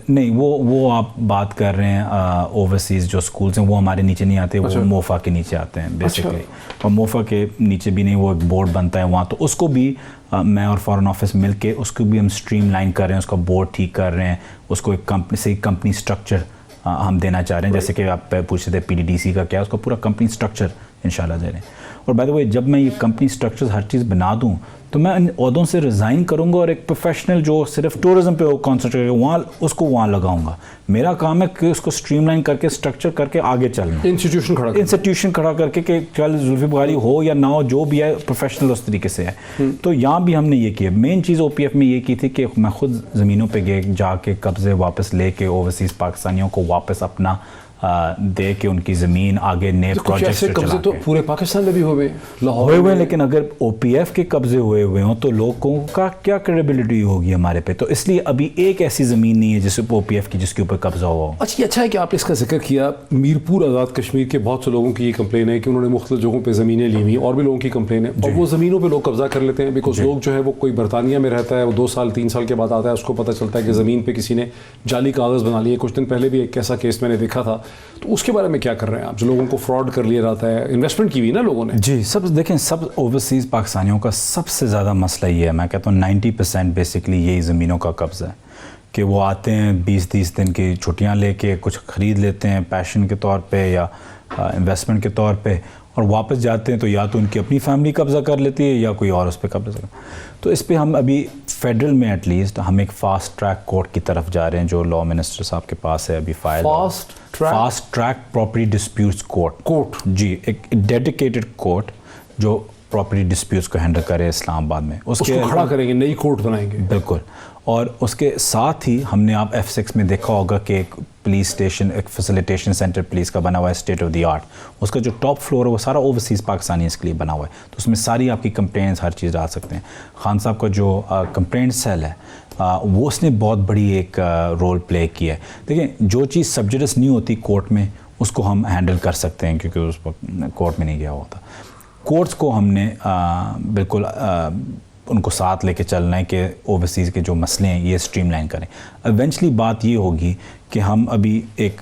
نہیں, وہ آپ بات کر رہے ہیں اوورسیز جو اسکولس ہیں, وہ ہمارے نیچے نہیں آتے, وہ موفا کے نیچے آتے ہیں بیسکلی. اور موفا کے نیچے بھی نہیں, وہ ایک بورڈ بنتا ہے وہاں, تو اس کو بھی میں اور فارن آفس مل کے اس کو بھی ہم اسٹریم لائن کر رہے ہیں, اس کا بورڈ ٹھیک کر رہے ہیں, اس کو ایک کمپنی اسٹرکچر ہم دینا چاہ رہے ہیں. جیسے کہ آپ پوچھ رہے تھے PDDC کا کیا, اس کا پورا کمپنی اسٹرکچر انشاءاللہ دے رہے ہیں. اور بائی دا وے, جب میں یہ کمپنی اسٹرکچرز ہر چیز بنا دوں تو میں ان عہدوں سے ریزائن کروں گا, اور ایک پروفیشنل جو صرف ٹورزم پہ کانسنٹریٹ کرے وہاں, اس کو وہاں لگاؤں گا. میرا کام ہے کہ اس کو اسٹریم لائن کر کے اسٹرکچر کر کے آگے چلنا, انسٹیٹیوشن کھڑا کر کے کہ چل زلفی بخاری ہو یا نہ ہو, جو بھی ہے پروفیشنل اس طریقے سے ہے. تو یہاں بھی ہم نے یہ کیا. مین چیز OPF میں یہ کی تھی کہ میں خود زمینوں پہ گئے, جا کے قبضے واپس لے کے اوورسیز پاکستانیوں کو واپس اپنا دے کے ان کی زمین آگے نئے پروجیکٹس پہ چلا کے. تو پورے پاکستان میں بھی ہوئے ہوئے, لیکن اگر OPF کے قبضے ہوئے ہوں تو لوگوں کا کیا کریڈیبلٹی ہوگی ہمارے پہ. تو اس لیے ابھی ایک ایسی زمین نہیں ہے جس پہ OPF کی جس کے اوپر قبضہ ہوا ہو. اچھا ہے کہ آپ نے اس کا ذکر کیا. میرپور آزاد کشمیر کے بہت سے لوگوں کی یہ کمپلین ہے کہ انہوں نے مختلف جگہوں پہ زمینیں لی ہوئی, اور بھی لوگوں کی کمپلین ہے, اور وہ زمینوں پہ لوگ قبضہ کر لیتے ہیں. بیکاز لوگ جو ہے وہ کوئی برطانیہ میں رہتا ہے, وہ 2 سال 3 سال کے بعد آتا ہے, اس کو پتہ چلتا ہے کہ زمین پہ کسی نے جعلی کاغذ بنا لیے. کچھ دن پہلے بھی ایک ایسا کیس میں نے دیکھا تھا. تو اس کے بارے میں کیا کر رہے ہیں آپ, جو لوگوں کو فراڈ کر لیا جاتا ہے, انویسٹمنٹ کی ہوئی نا لوگوں نے؟ جی, دیکھیں سب اوورسیز پاکستانیوں کا سب سے زیادہ مسئلہ یہ ہے, میں کہتا ہوں 90% بیسکلی یہی زمینوں کا قبضہ ہے, کہ وہ آتے ہیں 20-30 دن کی چھٹیاں لے کے, کچھ خرید لیتے ہیں پیشن کے طور پہ یا انویسٹمنٹ کے طور پہ, اور واپس جاتے ہیں تو یا تو ان کی اپنی فیملی قبضہ کر لیتی ہے یا کوئی اور اس پہ قبضہ کر. تو اس پہ ہم ابھی فیڈرل میں ایٹ لیسٹ ہم ایک فاسٹ ٹریک کورٹ کی طرف جا رہے ہیں جو لا منسٹر صاحب کے پاس ہے ابھی file. Fast track property disputes court جی, ایک ڈیڈیکیٹڈ کورٹ جو پراپرٹی ڈسپیوٹس کو ہینڈل کرے اسلام آباد میں. اس کو کھڑا کریں گے, نئی کورٹ بنائیں گے. بالکل. اور اس کے ساتھ ہی ہم نے آپ F6 میں دیکھا ہوگا کہ ایک پولیس اسٹیشن, ایک فیسیلیٹیشن سینٹر پولیس کا بنا ہوا ہے اسٹیٹ آف دی آرٹ. اس کا جو ٹاپ فلور ہے وہ سارا اوورسیز پاکستانی اس کے لیے بنا ہوا ہے. تو اس میں ساری آپ کی کمپلینٹس ہر چیز ڈال سکتے ہیں. خان صاحب کا جو کمپلینٹ سیل ہے وہ اس نے بہت بڑی ایک رول پلے کیا ہے. دیکھیں جو چیز سبجیڈس نہیں ہوتی کورٹ میں اس کو ہم ہینڈل کر سکتے ہیں کیونکہ اس وقت کورٹ میں نہیں گیا ہوتا. کورٹس کو ہم نے بالکل ان کو ساتھ لے کے چلنا ہے کہ اوورسیز کے جو مسئلے ہیں یہ اسٹریم لائن کریں. ایونچولی بات یہ ہوگی کہ ہم ابھی ایک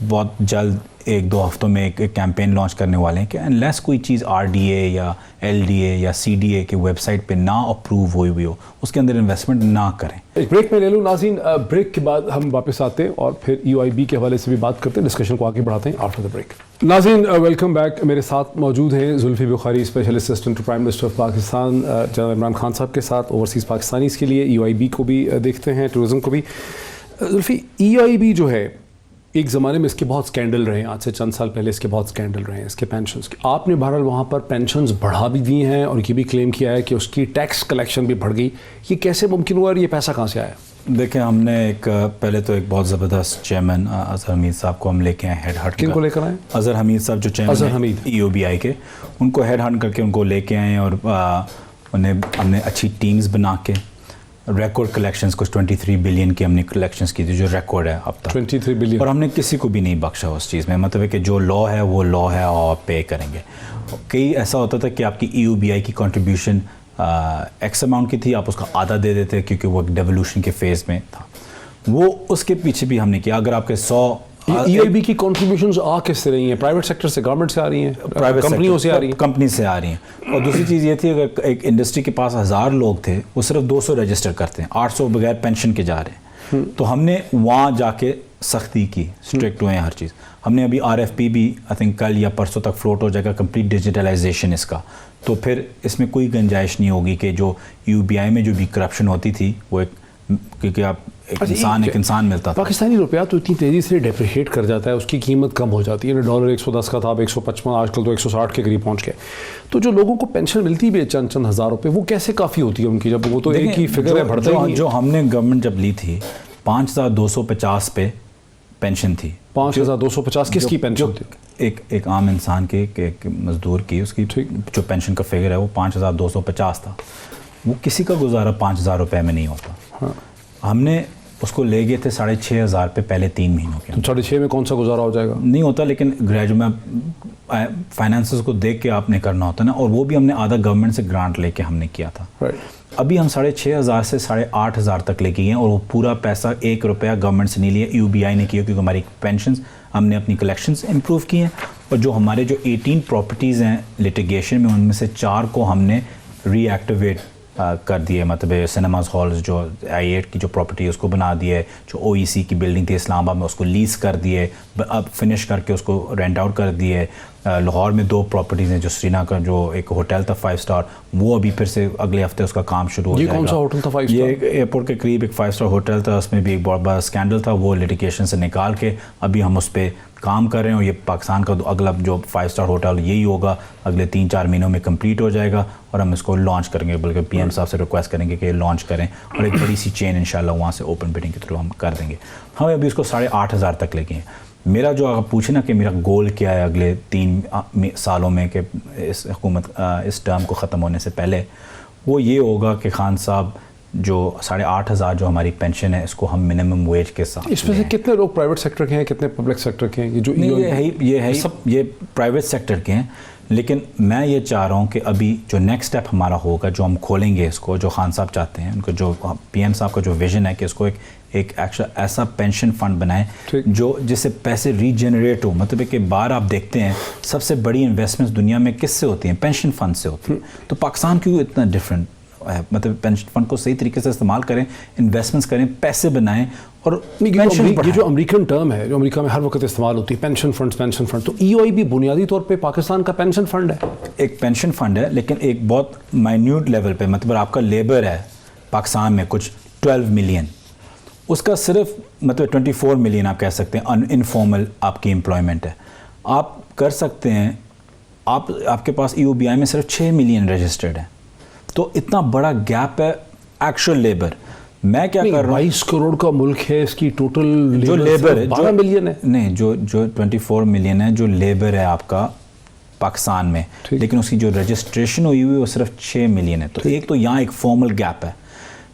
بہت جلد 1-2 ہفتوں میں ایک کیمپین لانچ کرنے والے ہیں کہ انلیس کوئی چیز RDA یا LDA یا CDA کے ویب سائٹ پہ نہ اپروو ہوئی ہو اس کے اندر انویسٹمنٹ نہ کریں. ایک بریک میں لے لوں ناظرین, بریک کے بعد ہم واپس آتے ہیں اور پھر EOIB کے حوالے سے بھی بات کرتے ہیں, ڈسکشن کو آگے بڑھاتے ہیں آفٹر دا بریک. ناظرین ویلکم بیک. میرے ساتھ موجود ہیں Zulfi Bukhari, special assistant to prime minister of Pakistan جناب عمران خان صاحب کے ساتھ. اوورسیز پاکستانیز کے لیے EOIB کو بھی دیکھتے ہیں, ٹورزم کو بھی. زلفی, EOIB جو ہے ایک زمانے میں اس کے بہت سکینڈل رہے ہیں, آج سے چند سال پہلے اس کے بہت سکینڈل رہے ہیں اس کے پینشنز کے. آپ نے بہرحال وہاں پر پینشنز بڑھا بھی دی ہیں اور یہ بھی کلیم کیا ہے کہ اس کی ٹیکس کلیکشن بھی بڑھ گئی. یہ کیسے ممکن ہوا اور یہ پیسہ کہاں سے آیا؟ دیکھیں ہم نے پہلے تو ایک بہت زبردست چیئرمین اظہر حمید صاحب کو ہم لے کے آئے ہیڈ ہنٹ. کن کو لے کر آئے؟ اظہر حمید صاحب جو چیئرمین EOBI کے, ان کو ہیڈ ہنٹ کر کے ان کو لے کے آئے اور انہیں ہم نے اچھی ٹیمز بنا کے ریکارڈ کلیکشنز کچھ 23 بلین کی ہم نے کلیکشنز کی تھی جو ریکارڈ ہے اب تک 23 بلین. اور ہم نے کسی کو بھی نہیں بخشا اس چیز میں, مطلب ہے کہ جو لا ہے وہ لا ہے اور آپ پے کریں گے. کئی ایسا ہوتا تھا کہ آپ کی EOBI کی کنٹریبیوشن ایکس اماؤنٹ کی تھی, آپ اس کا آدھا دے دیتے کیونکہ وہ ایک ڈیولیوشن کے فیز میں تھا. وہ اس کے پیچھے بھی ہم نے کیا. اگر آپ کے 100 EOIB کی کنٹریبیوشنز کس سے رہی ہیں؟ پرائیویٹ سیکٹر سے, گورنمنٹ سے آ رہی ہیں, پرائیویٹ کمپنیوں سے آ رہی ہیں؟ کمپنی سے آ رہی ہیں. اور دوسری چیز یہ تھی اگر ایک انڈسٹری کے پاس 1000 لوگ تھے وہ صرف 200 رجسٹر کرتے ہیں, 800 بغیر پینشن کے جا رہے ہیں. تو ہم نے وہاں جا کے سختی کی, اسٹرکٹ ہوئے ہیں ہر چیز. ہم نے ابھی RFP بھی آئی تھنک کل یا پرسوں تک فلوٹ ہو جائے گا, کمپلیٹ ڈیجیٹلائزیشن اس کا. تو پھر اس میں کوئی گنجائش نہیں ہوگی کہ جو EOBI میں جو بھی کرپشن ہوتی تھی وہ ایک, کیونکہ آپ ایک انسان ملتا تھا. پاکستانی روپیہ تو اتنی تیزی سے ڈیپریشیٹ کر جاتا ہے, اس کی قیمت کم ہو جاتی ہے. ڈالر 110 کا تھا, اب 155, آج کل تو 160 کے قریب پہنچ گئے. تو جو لوگوں کو پینشن ملتی بھی ہے چند ہزار روپے, وہ کیسے کافی ہوتی ہے ان کی, جب وہ تو ایک ہی فگر ہے بڑھتا ہی. جو ہم نے گورنمنٹ جب لی تھی 5250 پہ پینشن تھی. 5250 کس کی پینشن تھی؟ ایک عام انسان کے, ایک مزدور کی, اس کی جو پینشن کا فگر ہے وہ 5250 تھا. وہ کسی کا گزارا 5000 روپے میں نہیں ہوتا. ہم نے اس کو لے گئے تھے 6500 پہ پہلے 3 مہینوں کے. 6.5 میں کون سا گزارا ہو جائے گا؟ نہیں ہوتا, لیکن گریجویٹ میں فائنانسز کو دیکھ کے آپ نے کرنا ہوتا ہے نا. اور وہ بھی ہم نے آدھا گورنمنٹ سے گرانٹ لے کے ہم نے کیا تھا. ابھی ہم 6500 سے 8500 تک لے کے گئے ہیں اور وہ پورا پیسہ 1 روپیہ گورنمنٹ سے نہیں لیا, EOBI نے کیا, کیونکہ ہماری پینشنز ہم نے اپنی کلیکشنز امپروو کی ہیں. اور جو ہمارے جو 18 پراپرٹیز ہیں لٹیگیشن میں, ان میں سے 4 کو ہم نے ری ایکٹیویٹ کر دیے. مطلب سنیماز ہالز جو I8 کی جو پراپرٹی ہے اس کو بنا دیے, جو OEC کی بلڈنگ تھی اسلام آباد میں اس کو لیز کر دیے, اب فنش کر کے اس کو رینٹ آؤٹ کر دیے. لاہور میں 2 پراپرٹیز ہیں, جو سرینا کا جو ایک ہوٹل تھا 5 اسٹار, وہ ابھی پھر سے اگلے ہفتے اس کا کام شروع ہو جائے گا. یہ کون سا ہوٹل تھا 5 اسٹار؟ یہ ایئرپورٹ کے قریب ایک 5 اسٹار ہوٹل تھا, اس میں بھی ایک بہت بڑا اسکینڈل تھا. وہ لٹیگیشن سے نکال کے ابھی ہم اس پہ کام کر رہے ہیں. اور یہ پاکستان کا اگلا جو 5 اسٹار ہوٹل یہی ہوگا, اگلے 3-4 مہینوں میں کمپلیٹ ہو جائے گا اور ہم اس کو لانچ کریں گے. بلکہ PM صاحب سے ریکویسٹ کریں گے کہ یہ لانچ کریں, اور ایک بڑی سی چین انشاءاللہ وہاں سے اوپن بڈنگ کے تھرو ہم کر دیں گے. ہم ابھی اس کو 8500 تک لے گئے ہیں. میرا جو آپ پوچھیں نا کہ میرا گول کیا ہے اگلے 3 سالوں میں کہ اس حکومت اس ٹرم کو ختم ہونے سے پہلے, وہ یہ ہوگا کہ خان صاحب جو 8500 جو ہماری پینشن ہے اس کو ہم منیمم ویج کے ساتھ. اس میں سے کتنے لوگ پرائیویٹ سیکٹر کے ہیں, کتنے پبلک سیکٹر کے ہیں؟ یہ جو یہ پرائیویٹ سیکٹر کے ہیں. لیکن میں یہ چاہ رہا ہوں کہ ابھی جو نیکسٹ اسٹیپ ہمارا ہوگا, جو ہم کھولیں گے اس کو, جو خان صاحب چاہتے ہیں, ان کو جو PM صاحب کا جو ویژن ہے کہ اس کو ایک ایسا پینشن فنڈ بنائیں جو جس سے پیسے ری جنریٹ ہو. مطلب ہے کہ باہر آپ دیکھتے ہیں سب سے بڑی انویسٹمنٹس دنیا میں کس سے ہوتی ہیں؟ پینشن فنڈ سے ہوتی ہیں. تو پاکستان کیوں اتنا ڈفرینٹ مطلب پینشن فنڈ کو صحیح طریقے سے استعمال کریں, انویسٹمنٹس کریں, پیسے بنائیں. اور یہ جو امریکن ٹرم ہے جو امریکہ میں ہر وقت استعمال ہوتی ہے پینشن فنڈ, تو ای او آئی بھی بنیادی طور پہ پاکستان کا پینشن فنڈ ہے. ایک پینشن فنڈ ہے لیکن ایک بہت مائنیوٹ لیول پہ, مطلب آپ کا لیبر ہے پاکستان میں کچھ 12 ملین, اس کا صرف مطلب 24 ملین آپ کہہ سکتے ہیں انفارمل آپ کی امپلائمنٹ ہے. آپ کر سکتے ہیں, آپ کے پاس ای او بی آئی میں صرف 6 ملین رجسٹرڈ ہیں, تو اتنا بڑا گیپ ہے ایکچوئل لیبر. میں کیا کر رہا ہوں, 22 کروڑ کا ملک ہے, اس کی ٹوٹل جو لیبر ہے 12 ملین ہے. نہیں, جو 24 ملین ہے جو لیبر ہے آپ کا پاکستان میں, لیکن اس کی جو رجسٹریشن ہوئی ہوئی وہ صرف 6 ملین ہے. تو ایک تو یہاں ایک فارمل گیپ ہے.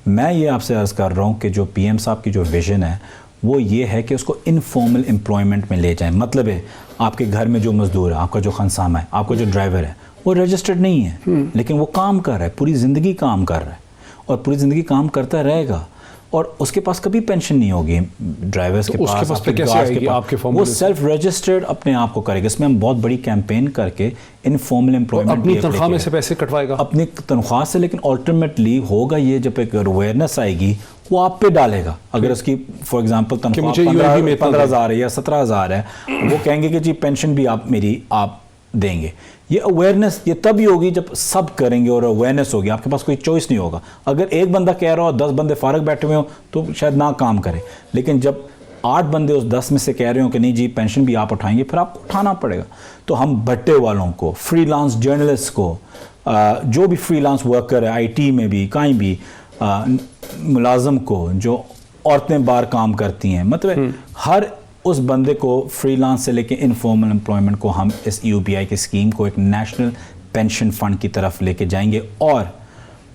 میں یہ آپ سے عرض کر رہا ہوں کہ جو پی ایم صاحب کی جو ویژن ہے وہ یہ ہے کہ اس کو انفارمل امپلائمنٹ میں لے جائیں. مطلب ہے آپ کے گھر میں جو مزدور ہے, آپ کا جو خنسامہ ہے, آپ کا جو ڈرائیور ہے, وہ رجسٹرڈ نہیں ہے لیکن وہ کام کر رہا ہے, پوری زندگی کام کر رہا ہے اور پوری زندگی کام کرتا رہے گا, اور اس کے پاس کبھی پینشن نہیں ہوگی. ڈرائیورز کے پاس وہ سیلف رجسٹرڈ اپنے آپ کو کرے گا. اس میں ہم بہت بڑی کیمپین کر کے انفارمل امپلائمنٹ اپنی تنخواہ میں سے پیسے کٹوائے گا, اپنی تنخواہ سے, لیکن الٹیمیٹلی ہوگا یہ جب ایک اویئرنیس آئے گی وہ آپ پہ ڈالے گا. اگر اس کی فار ایگزامپل تنخواہ 15,000 ہے یا 17,000 ہے, وہ کہیں گے کہ جی پینشن بھی آپ دیں گے. یہ اویئرنیس یہ تب ہی ہوگی جب سب کریں گے اور اویئرنیس ہوگی. آپ کے پاس کوئی چوائس نہیں ہوگا. اگر ایک بندہ کہہ رہا ہو 10 بندے فارغ بیٹھے ہوئے ہوں تو شاید نہ کام کرے, لیکن جب 8 بندے اس 10 میں سے کہہ رہے ہوں کہ نہیں جی پینشن بھی آپ اٹھائیں گے, پھر آپ کو اٹھانا پڑے گا. تو ہم بھٹے والوں کو, فری لانس جرنلسٹ کو, جو بھی فری لانس ورکر ہے آئی ٹی میں بھی کہیں بھی, ملازم کو, جو عورتیں باہر کام کرتی ہیں, مطلب ہر اس بندے کو فری لانس سے لے کے انفارمل امپلائمنٹ کو ہم اس ای او بی آئی کی اسکیم کو ایک نیشنل پینشن فنڈ کی طرف لے کے جائیں گے. اور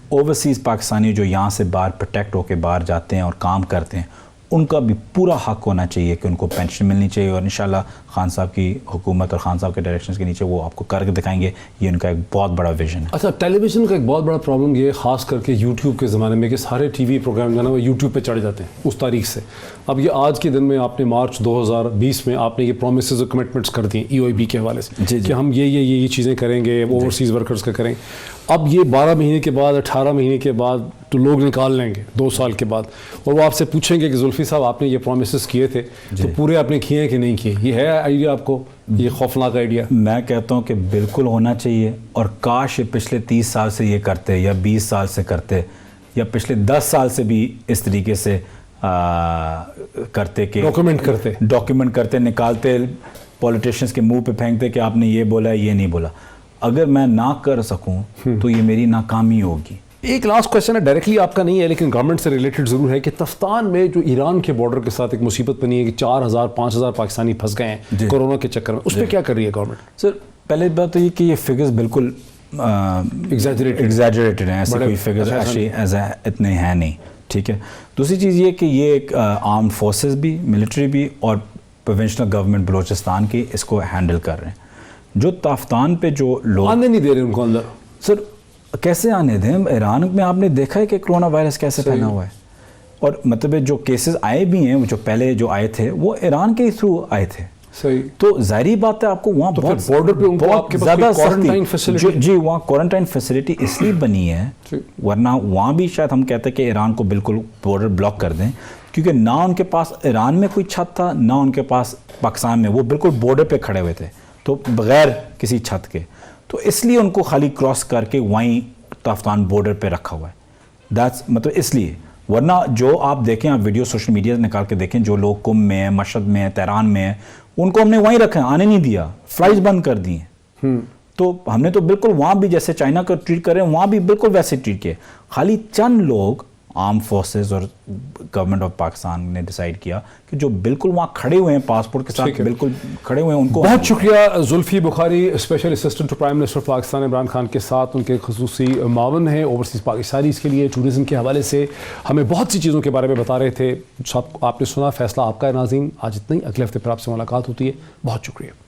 اوورسیز پاکستانی جو یہاں سے باہر پروٹیکٹ ہو کے باہر جاتے ہیں اور کام کرتے ہیں, ان کا بھی پورا حق ہونا چاہیے کہ ان کو پینشن ملنی چاہیے. اور انشاءاللہ خان صاحب کی حکومت اور خان صاحب کے ڈائریکشنز کے نیچے وہ آپ کو کر کے دکھائیں گے. یہ ان کا ایک بہت بڑا ویژن ہے. اچھا, ٹیلی ویژن کا ایک بہت بڑا پرابلم یہ خاص کر کے یوٹیوب کے زمانے میں کہ سارے ٹی وی پروگرام جو ہے نا وہ یوٹیوب پہ چڑھ جاتے ہیں اس تاریخ سے. اب یہ آج کے دن میں آپ نے مارچ 2020 میں آپ نے یہ پرومسز اور کمٹمنٹس کر دی ای او بی کے حوالے سے کہ ہم یہ چیزیں کریں گے, اوورسیز ورکرز کا کریں. اب یہ 12 مہینے کے بعد 18 مہینے کے بعد تو لوگ نکال لیں گے 2 سال کے بعد, اور وہ آپ سے پوچھیں گے کہ زلفی صاحب آپ نے یہ پرومسز کیے تھے تو پورے آپ نے کیے ہیں کہ نہیں کیے. یہ ہے آئیڈیا آپ کو, یہ خوفناک آئیڈیا؟ میں کہتا ہوں کہ بالکل ہونا چاہیے, اور کاش یہ پچھلے 30 سال سے یہ کرتے یا 20 سال سے کرتے یا پچھلے 10 سال سے بھی اس طریقے سے کرتے کہ ڈاکیومنٹ کرتے نکالتے, پولیٹیشینز کے منہ پہ پھینکتے کہ آپ نے یہ بولا یہ نہیں بولا. اگر میں نہ کر سکوں تو یہ میری ناکامی ہوگی. ایک لاسٹ کوشچن ہے, ڈائریکٹلی آپ کا نہیں ہے لیکن گورنمنٹ سے ریلیٹڈ ضرور ہے, کہ تفتان میں جو ایران کے بارڈر کے ساتھ ایک مصیبت بنی ہے کہ 4,000-5,000 پاکستانی پھنس گئے ہیں کورونا کے چکر میں, اس پہ کیا کر رہی ہے گورنمنٹ؟ سر پہلے بات تو یہ کہ یہ فگرز بالکل ایگزیجریٹڈ ہیں, ایسے کوئی فگرز اتنے ہیں نہیں, ٹھیک ہے. دوسری چیز یہ کہ یہ ایک آرمڈ فورسز بھی, ملٹری بھی, اور پروونشنل گورنمنٹ بلوچستان کی اس کو ہینڈل کر رہے ہیں. جو تافتان پہ جو لوگ آنے نہیں دے رہے ان کو اندر. سر کیسے آنے دیں؟ ایران میں آپ نے دیکھا ہے کہ کرونا وائرس کیسے پھیلا ہوا ہے, اور مطلب جو کیسز آئے بھی ہیں, جو پہلے جو آئے تھے وہ ایران کے تھرو آئے تھے. صحیح. تو ظاہری بات ہے آپ کو وہاں بہت بارڈر پہ ان کو آپ کے پاس کوارنٹائن فیسلٹی, جی وہاں کوارنٹائن فیسلٹی اس لیے بنی ہے, ورنہ وہاں بھی شاید ہم کہتے ہیں کہ ایران کو بالکل بارڈر بلاک کر دیں, کیونکہ نہ ان کے پاس ایران میں کوئی چھت تھا نہ ان کے پاس پاکستان میں, وہ بالکل بارڈر پہ کھڑے ہوئے تھے تو بغیر کسی چھت کے. تو اس لیے ان کو خالی کراس کر کے وہیں تافتان بارڈر پہ رکھا ہوا ہے. مطلب اس لیے, ورنہ جو آپ دیکھیں, آپ ویڈیو سوشل میڈیا سے نکال کے دیکھیں, جو لوگ کم میں ہیں, مشہد میں ہیں, تہران میں ہیں, ان کو ہم نے وہیں رکھا ہے, آنے نہیں دیا, فلائٹس بند کر دی ہیں. تو ہم نے تو بالکل وہاں بھی جیسے چائنا کا ٹریٹ کر رہے ہیں وہاں بھی بالکل ویسے ٹریٹ کیے. خالی چند لوگ آرم فورسز اور گورنمنٹ آف پاکستان نے ڈیسائیڈ کیا کہ جو بالکل وہاں کھڑے ہوئے ہیں پاسپورٹ کے ساتھ بالکل کھڑے ہوئے ہیں, ان کو. بہت شکریہ Zulfi Bukhari, special assistant to prime minister Pakistan Imran Khan کے ساتھ ان کے خصوصی معاون ہیں اوورسیز پاکستانیز کے لیے. ٹورزم کے حوالے سے ہمیں بہت سی چیزوں کے بارے میں بتا رہے تھے. آپ نے سنا, فیصلہ آپ کا ہے ناظرین. آج اتنا ہی, اگلے ہفتے پھر آپ سے ملاقات ہوتی ہے. بہت شکریہ.